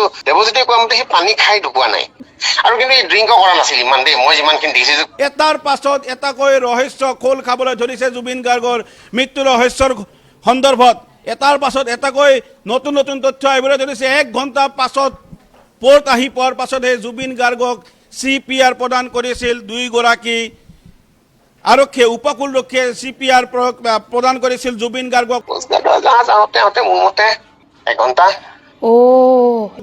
কিন্তু দেৱজ্যোতিয়ে কোৱা মতে সি পানী খাই ঢুকুৱা নাই আৰু কিন্তু ড্ৰিংকো কৰা নাছিল ইমান দেই মই যিমানখিনি দেখিছোঁ এটাৰ পাছত এটাকৈ ৰহস্য খোল খাবলৈ ধৰিছে জুবিন গাৰ্গৰ মৃত্যুৰ ৰহস্যৰ সন্দৰ্ভত এটাৰ পাছত এটাকৈ নতুন নতুন তথ্য আহিবলৈ ধৰিছে 1 ঘণ্টা পাছত পৰ্ট আহি পোৱাৰ পাছতহে জুবিন গাৰ্গক CPR প্ৰদান কৰিছিল দুইগৰাকী আৰক্ষী উপকূলৰক্ষীয়ে CPR প্ৰদান কৰিছিল জুবিন গাৰ্গক যাওঁতে মোৰ মতে 1 ঘণ্টা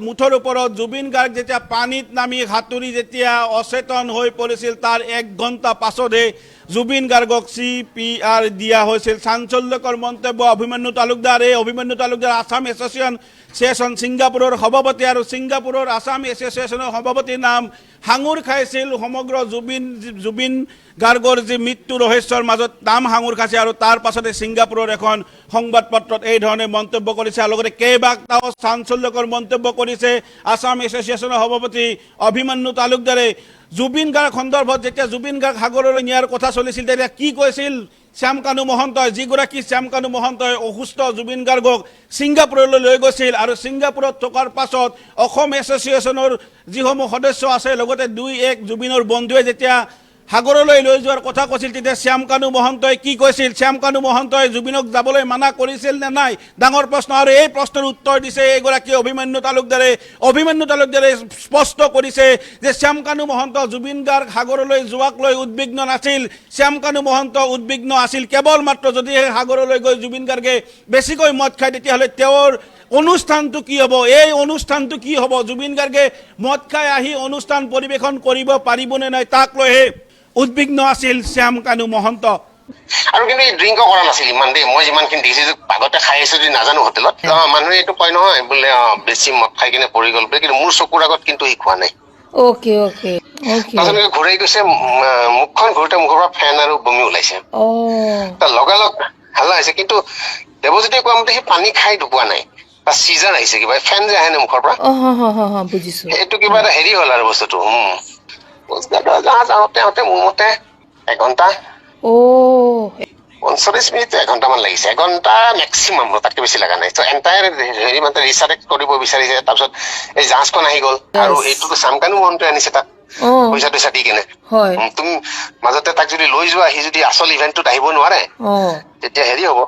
মুঠৰ ওপৰত জুবিন গাৰ্গ যেতিয়া পানীত নামি হাতুৰি যেতিয়া অচেতন হৈ পৰিছিল তাৰ 1 ঘণ্টা পাছতহে জুবিন গাৰ্গক CPR দিয়া হৈছিল চাঞ্চল্যকৰ মন্তব্য অভিমন্যু তালুকদাৰ এই অভিমন্যু তালুকদাৰ আসাম এছ'চিয়েশ্যন ছিংগাপুৰৰ সভাপতি আৰু ছিংগাপুৰৰ আসাম এছ'চিয়েশ্যনৰ সভাপতিৰ নাম হাঙুৰ খাইছিল সমগ্ৰ জুবিন গাৰ্গৰ যি মৃত্যু ৰহস্যৰ মাজত নাম হাঙুৰ খাইছে আৰু তাৰ পাছতে ছিংগাপুৰৰ এখন সংবাদপত্ৰত এই ধৰণে মন্তব্য কৰিছে আৰু লগতে কেইবাটাও চাঞ্চল্যকৰ মন্তব্য কৰিছে আসাম এছ'চিয়েশ্যনৰ সভাপতি অভিমন্যু তালুকদাৰে জুবিন গাৰ্গ সন্দৰ্ভত যেতিয়া জুবিন গাৰ্গ সাগৰলৈ নিয়াৰ কথা চলিছিল তেতিয়া কি কৈছিল শ্যামকানু মহন্তই যিগৰাকী শ্যামকানু মহন্তই অসুস্থ জুবিন গাৰ্গক ছিংগাপুৰলৈ লৈ গৈছিল আৰু ছিংগাপুৰত থকাৰ পাছত অসম এছ'চিয়েশ্যনৰ যিসমূহ সদস্য আছে লগতে 2-1 জুবিনৰ বন্ধুৱে যেতিয়া সাগৰলৈ লৈ যোৱাৰ কথা কৈছিল তেতিয়া শ্যামকানু মহন্তই কি কৈছিল শ্যামকানু মহন্তই জুবিনক যাবলৈ মানা কৰিছিল নে নাই ডাঙৰ প্ৰশ্ন আৰু এই প্ৰশ্নৰ উত্তৰ দিছে এইগৰাকী অভিমন্যু তালুকদাৰে স্পষ্ট কৰিছে যে শ্যামকানু মহন্ত জুবিন গাৰ্গ সাগৰলৈ যোৱাক লৈ উদ্বিগ্ন নাছিল শ্যামকানু মহন্ত উদ্বিগ্ন আছিল কেৱল মাত্ৰ যদি সাগৰলৈ গৈ জুবিন গাৰ্গে বেছিকৈ মদ খায় তেতিয়াহ'লে তেওঁৰ অনুষ্ঠানটো কি হ'ব এই অনুষ্ঠানটো কি হ'ব জুবিন গাৰ্গে মদ খাই আহি অনুষ্ঠান পৰিৱেশন কৰিব পাৰিবনে নাই তাক লৈহে উদ্বিগ্ন আছিল শ্যামকানু মহন্ত আৰু কিন্তু ড্ৰিংকো কৰা নাছিল ইমান দেই মই যিমানখিনি দেখিছোঁ আগতে খাই আহিছোঁ যদি নাজানো হোটেলত মানুহে এইটো কয় নহয় বোলে বেছি মদ খাই কিনে পৰি গ'ল বুলি কিন্তু মোৰ চকুৰ আগত কিন্তু সি খোৱা নাই তাৰপিছত ঘূৰাই গৈছে মুখখন ঘূৰোতে মুখৰ পৰা ফেন আৰু বমি ওলাইছে লগালগ হাল্লা হৈছে কিন্তু দেৱজ্যোতিয়ে কোৱা মতে সি পানী খাই ঢুকুৱা নাই বা চিজাৰ আহিছে কিবা ফেন যে আহে মুখৰ পৰা এইটো কিবা এটা হেৰি হ'ল আৰু বস্তুটো যাওঁতে মোৰ মতে 1 ঘণ্টা 45 মিনিট 1 ঘণ্টামান লাগিছে 1 ঘণ্টা মেক্সিমাম তাতকৈ বেছি লগা নাই এণ্টায়াৰ হেৰি মানে ৰিচাৰ্জ কৰিব বিচাৰিছে তাৰপিছত এই জাহাজখন আহি গ'ল আৰু এইটোতো শ্যামকানু মহন্তই আনিছে তাক পইচা দি কিনে তুমি মাজতে তাক যদি লৈ যোৱা সি যদি আচল ইভেণ্টটোত আহিব নোৱাৰে তেতিয়া হেৰি হ'ব